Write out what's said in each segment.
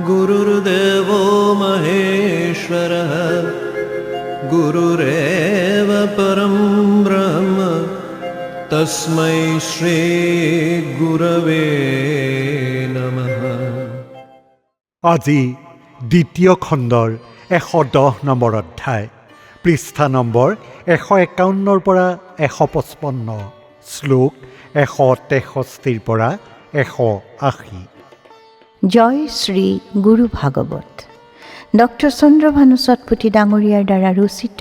गुरुर्देवो महेश्वरः गुरुरेव परं ब्रह्म तस्मै श्री गुरवे नमः। আজি দ্বিতীয় খণ্ডৰ 110 নম্বৰ অধ্যায়, পৃষ্ঠা নম্বৰ 151 পৰা 155, শ্লোক 163 পৰা 180। জয় শ্ৰী গুৰু ভাগৱত। ডক্টৰ চন্দ্ৰভানু সতপুথি ডাঙৰীয়াৰ দ্বাৰা ৰচিত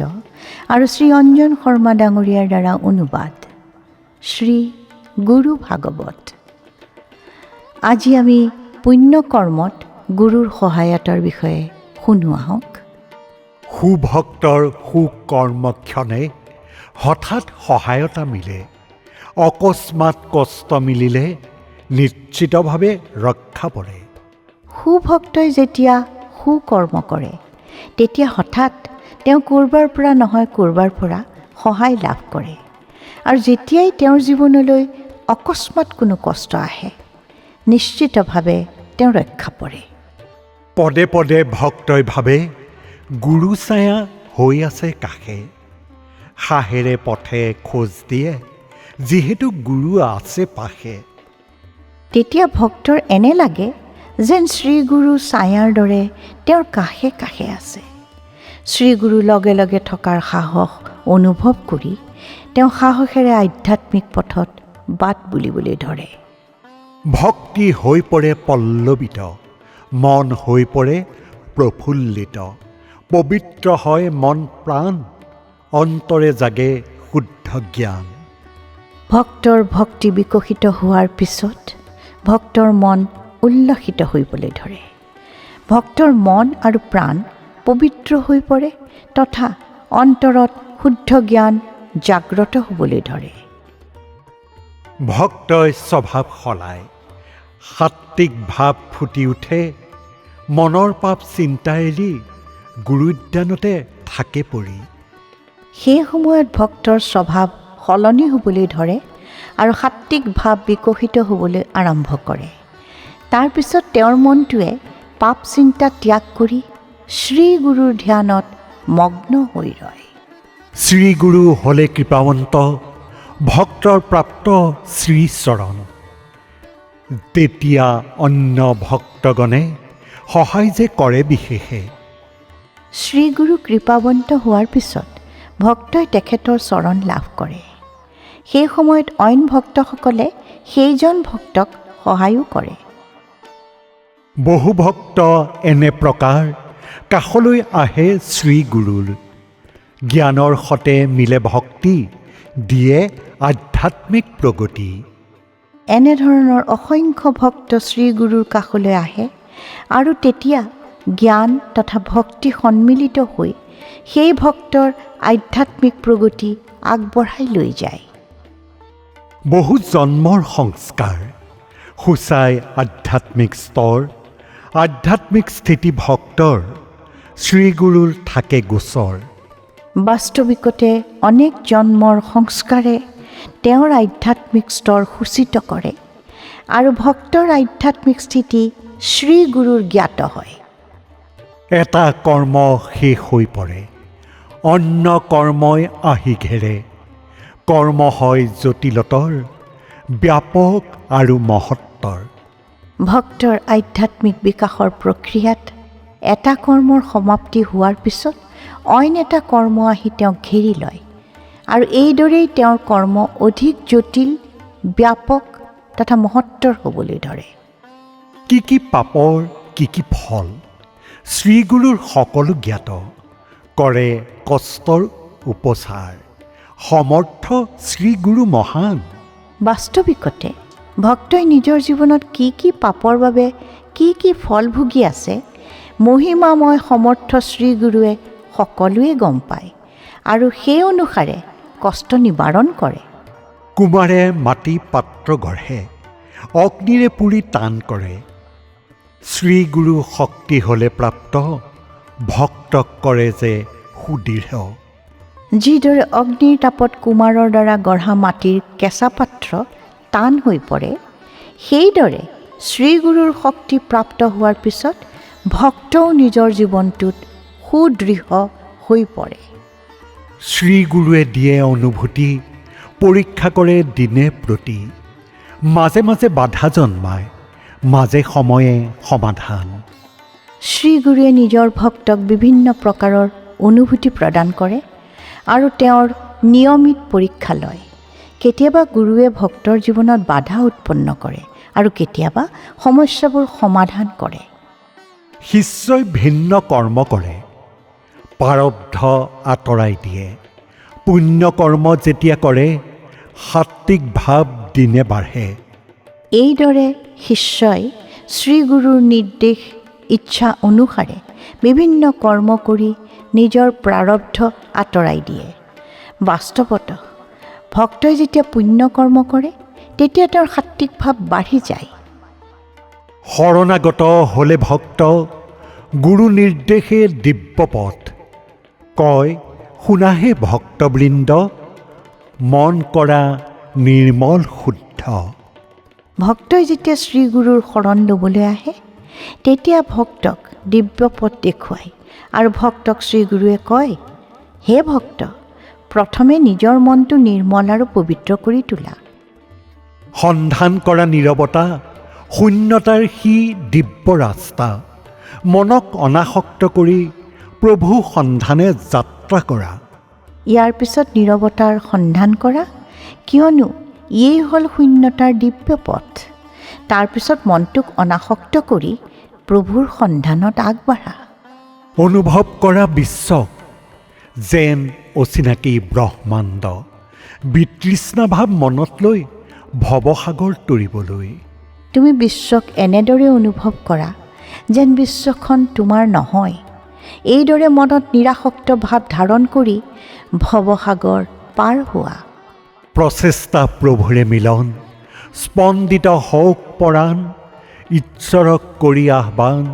আৰু শ্ৰী অঞ্জন শৰ্মা ডাঙৰীয়াৰ দ্বাৰা অনুবাদ। শ্ৰী গুৰু ভাগৱত। আজি আমি পুণ্য কৰ্মত গুৰুৰ সহায়তাৰ বিষয়ে শুনো আহক। সুভক্তৰ সুকৰ্মক্ষণে হঠাৎ সহায়তা মিলে, অকস্মাৎ কষ্ট মিলিলে নিশ্চিতভাৱে ৰক্ষা পৰে। সুভক্তই যেতিয়া সুকৰ্ম কৰে তেতিয়া হঠাৎ তেওঁ ক'ৰবাৰ পৰা নহয় ক'ৰবাৰ পৰা সহায় লাভ কৰে, আৰু যেতিয়াই তেওঁৰ জীৱনলৈ অকস্মাৎ কোনো কষ্ট আহে নিশ্চিতভাৱে তেওঁ ৰক্ষা পৰে। পদে পদে ভক্তই ভাবে গুৰু ছায়া হৈ আছে কাষে, সাহেৰে পথে খোজ দিয়ে যিহেতু গুৰু আছে পাশে। তেতিয়া ভক্তৰ এনে লাগে যেন শ্ৰীগুৰু ছায়াৰ দৰে তেওঁৰ কাষে কাষে আছে। শ্ৰীগুৰু লগে লগে থকাৰ সাহস অনুভৱ কৰি তেওঁ সাহসেৰে আধ্যাত্মিক পথত বাট বুলিবলৈ ধৰে। ভক্তি হৈ পৰে পল্লৱিত, মন হৈ পৰে প্ৰফুল্লিত, পবিত্ৰ হয় মন প্ৰাণ, অন্তৰে জাগে শুদ্ধ জ্ঞান। ভক্তৰ ভক্তি বিকশিত হোৱাৰ পিছত ভক্তৰ মন উল্লসিত হৈবলৈ ধৰে। ভক্তৰ মন আৰু প্ৰাণ পবিত্ৰ হৈ পৰে তথা অন্তৰত শুদ্ধ জ্ঞান জাগ্ৰত হ'বলৈ ধৰে। ভক্তই স্বভাৱ সলায়, সাত্বিক ভাৱ ফুটি উঠে, মনৰ পাপ চিন্তা এৰি গুৰুদ্যানতে থাকে পৰি। সেই সময়ত ভক্তৰ স্বভাৱ সলনি হ'বলৈ ধৰে আৰু সাত্বিক ভাৱ বিকশিত হ'বলৈ আৰম্ভ কৰে। তাৰপিছত তেওঁৰ মনটোৱে পাপ চিন্তা ত্যাগ কৰি শ্ৰীগুৰুৰ ধ্যানত মগ্ন হৈ ৰয়। শ্ৰীগুৰু হ'লে কৃপাৱন্ত, ভক্তৰ প্ৰাপ্ত শ্ৰীচৰণ। তেতিয়া অন্য ভক্তগণে সহায় যে কৰে বিশেষে। শ্ৰীগুৰু কৃপাৱন্ত হোৱাৰ পিছত ভক্তই তেখেতৰ চৰণ লাভ কৰে। সেই সময়ত অইন ভক্তসকলে সেইজন ভক্তক সহায়ো কৰে। বহু ভক্ত এনে প্ৰকাৰ কাষলৈ আহে শ্ৰীগুৰুৰ, জ্ঞানৰ সতে মিলে ভক্তি, দিয়ে আধ্যাত্মিক প্ৰগতি। এনেধৰণৰ অসংখ্য ভক্ত শ্ৰীগুৰুৰ কাষলৈ আহে আৰু তেতিয়া জ্ঞান তথা ভক্তি সন্মিলিত হৈ সেই ভক্তৰ আধ্যাত্মিক প্ৰগতি আগবঢ়াই লৈ যায়। বহু জন্মৰ সংস্কাৰ সূচাই আধ্যাত্মিক স্তৰ, আধ্যাত্মিক স্থিতি ভক্তৰ শ্ৰীগুৰুৰ থাকে গোচৰ। বাস্তৱিকতে অনেক জন্মৰ সংস্কাৰে তেওঁৰ আধ্যাত্মিক স্তৰ সূচিত কৰে আৰু ভক্তৰ আধ্যাত্মিক স্থিতি শ্ৰীগুৰুৰ জ্ঞাত হয়। এটা কৰ্ম শেষ হৈ পৰে, অন্য কৰ্মই আহি ঘেৰে, কৰ্ম হয় জটিলতৰ, ব্যাপক আৰু মহত্তৰ। ভক্তৰ আধ্যাত্মিক বিকাশৰ প্ৰক্ৰিয়াত এটা কৰ্মৰ সমাপ্তি হোৱাৰ পিছত অইন এটা কৰ্ম আহি তেওঁক ঘেৰি লয় আৰু এইদৰেই তেওঁৰ কৰ্ম অধিক জটিল, ব্যাপক তথা মহত্তৰ হ'বলৈ ধৰে। কি কি পাপৰ কি কি ফল শ্ৰীগুৰুৰ সকলো জ্ঞাত, কৰে কষ্টৰ উপচাৰ, সমৰ্থ শ্ৰীগুৰু মহান। বাস্তৱিকতে ভক্তই নিজৰ জীৱনত কি কি পাপৰ বাবে কি কি ফল ভুগি আছে মহিমাময় সমৰ্থ শ্ৰীগুৰুৱে সকলোৱে গম পায় আৰু সেই অনুসাৰে কষ্ট নিবাৰণ কৰে। কুমাৰে মাটি পাত্ৰ গঢ়ে, অগ্নিৰে পুৰি টান কৰে, শ্ৰীগুৰু শক্তি হ'লে প্ৰাপ্ত, ভক্তক কৰে যে সুদৃঢ়। যিদৰে অগ্নিৰ তাপত কুমাৰৰ দ্বাৰা গঢ়া মাটিৰ কেঁচা পাত্ৰ টান হৈ পৰে, সেইদৰে শ্ৰীগুৰুৰ শক্তি প্ৰাপ্ত হোৱাৰ পিছত ভক্তও নিজৰ জীৱনটোত সুদৃঢ় হৈ পৰে। শ্ৰীগুৰুৱে দিয়ে অনুভূতি, পৰীক্ষা কৰে দিনে প্ৰতি, মাজে মাজে বাধা জন্মায়, মাজে সময়ে সমাধান। শ্ৰীগুৰুৱে নিজৰ ভক্তক বিভিন্ন প্ৰকাৰৰ অনুভূতি প্ৰদান কৰে আৰু তেওঁৰ নিয়মিত পৰীক্ষা লয়। কেতিয়াবা গুৰুৱে ভক্তৰ জীৱনত বাধা উৎপন্ন কৰে আৰু কেতিয়াবা সমস্যাবোৰ সমাধান কৰে। শিষ্যই ভিন্ন কৰ্ম কৰে, প্ৰাৰব্ধ আঁতৰাই দিয়ে। পুণ্য কৰ্ম যেতিয়া কৰে, সাত্বিক ভাৱ দিনে বাঢ়ে। এইদৰে শিষ্যই শ্ৰীগুৰুৰ নিৰ্দেশ ইচ্ছা অনুসাৰে বিভিন্ন কৰ্ম কৰি নিজৰ প্ৰাৰব্ধ আঁতৰাই দিয়ে। বাস্তৱত ভক্তই যেতিয়া পুণ্য কৰ্ম কৰে তেতিয়া তেওঁৰ সাত্বিক ভাৱ বাঢ়ি যায়। শৰণাগত হ'লে ভক্ত, গুৰু নিৰ্দেশে দিব্য পথ। কয় শুনাহে ভক্তবৃন্দ, মন কৰা নিৰ্মল শুদ্ধ। ভক্তই যেতিয়া শ্ৰীগুৰুৰ শৰণ ল'বলৈ আহে তেতিয়া ভক্তক দিব্য পথ দেখুৱায় আৰু ভক্তক শ্ৰীগুৰুৱে কয়, হে ভক্ত, প্ৰথমে নিজৰ মনটো নিৰ্মল আৰু পবিত্ৰ কৰি তোলা। সন্ধান কৰা নীৰৱতা, শূন্যতাৰ সি দিব্য ৰাস্তা। মনক অনাসক্ত কৰি প্ৰভু সন্ধানে যাত্ৰা কৰা। ইয়াৰ পিছত নীৰৱতাৰ সন্ধান কৰা, কিয়নো ইয়েই হ'ল শূন্যতাৰ দিব্য পথ। তাৰপিছত মনটোক অনাসক্ত কৰি প্ৰভুৰ সন্ধানত আগবাঢ়া। অনুভৱ কৰা বিশ্বক যেন অচিনাকি ব্ৰহ্মাণ্ড, বিতৃষ্ণাভাৱ মনত লৈ ভৱসাগৰ তৰিবলৈ। তুমি বিশ্বক এনেদৰে অনুভৱ কৰা যেন বিশ্বখন তোমাৰ নহয়। এইদৰে মনত নিৰাসক্ত ভাৱ ধাৰণ কৰি ভৱসাগৰ পাৰ হোৱা। প্ৰচেষ্টা প্ৰভুৰে মিলন, স্পন্দিত হওক পৰাণ, ঈশ্বৰক কৰি আহ্বান,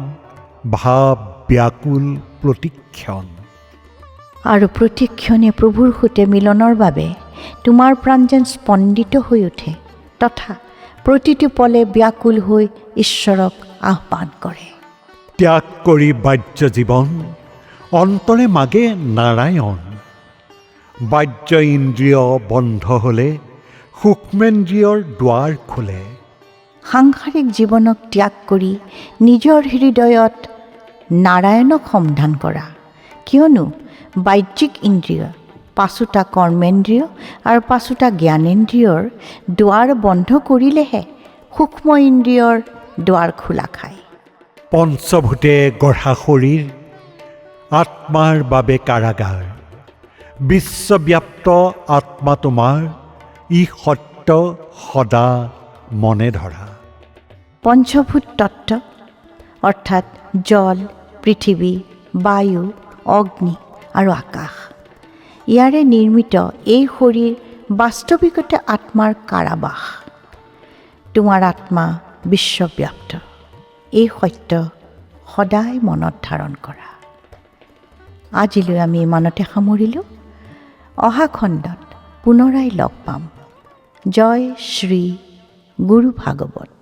ভাৱ ব্যাকুল প্ৰতিক্ষণ। আৰু প্ৰতিক্ষণে প্ৰভুৰ সৈতে মিলনৰ বাবে তোমাৰ প্ৰাণ যেন স্পন্দিত হৈ উঠে তথা প্ৰতিটো পলে ব্যাকুল হৈ ঈশ্বৰক আহ্বান কৰে। ত্যাগ কৰি বাহ্য জীৱন, অন্তৰে মাগে নাৰায়ণ। বাহ্য ইন্দ্ৰিয় বন্ধ হ'লে সূক্ষ্মেন্দ্ৰিয়ৰ দুৱাৰ খোলে। সাংসাৰিক জীৱনক ত্যাগ কৰি নিজৰ হৃদয়ত নাৰায়ণক সন্ধান কৰা, কিয়নো বাহ্যিক ইন্দ্ৰিয়, পাছোতা কৰ্মেন্দ্ৰিয় আৰু পাছোতা জ্ঞানেন্দ্ৰিয়ৰ দুৱাৰ বন্ধ কৰিলেহে সূক্ষ্ম ইন্দ্ৰিয়ৰ দুৱাৰ খোলা খায়। পঞ্চভূতে গঢ়া শৰীৰ, আত্মাৰ বাবে কাৰাগাৰ। বিশ্বব্যাপ্ত আত্মা তোমাৰ, ই সত্য সদা মনে ধৰা। পঞ্চভূত তত্ত্ব অৰ্থাৎ জল, পৃথিৱী, বায়ু, অগ্নি আৰু আকাশ, ইয়াৰে নিৰ্মিত এই শৰীৰ বাস্তৱিকতে আত্মাৰ কাৰাবাস। তোমাৰ আত্মা বিশ্বব্যাপ্ত, এই সত্য সদায় মনত ধাৰণ কৰা। আজিলৈ আমি ইমানতে সামৰিলোঁ। অহা খণ্ডত পুনৰাই লগ পাম। জয় শ্ৰী গুৰু ভাগৱত।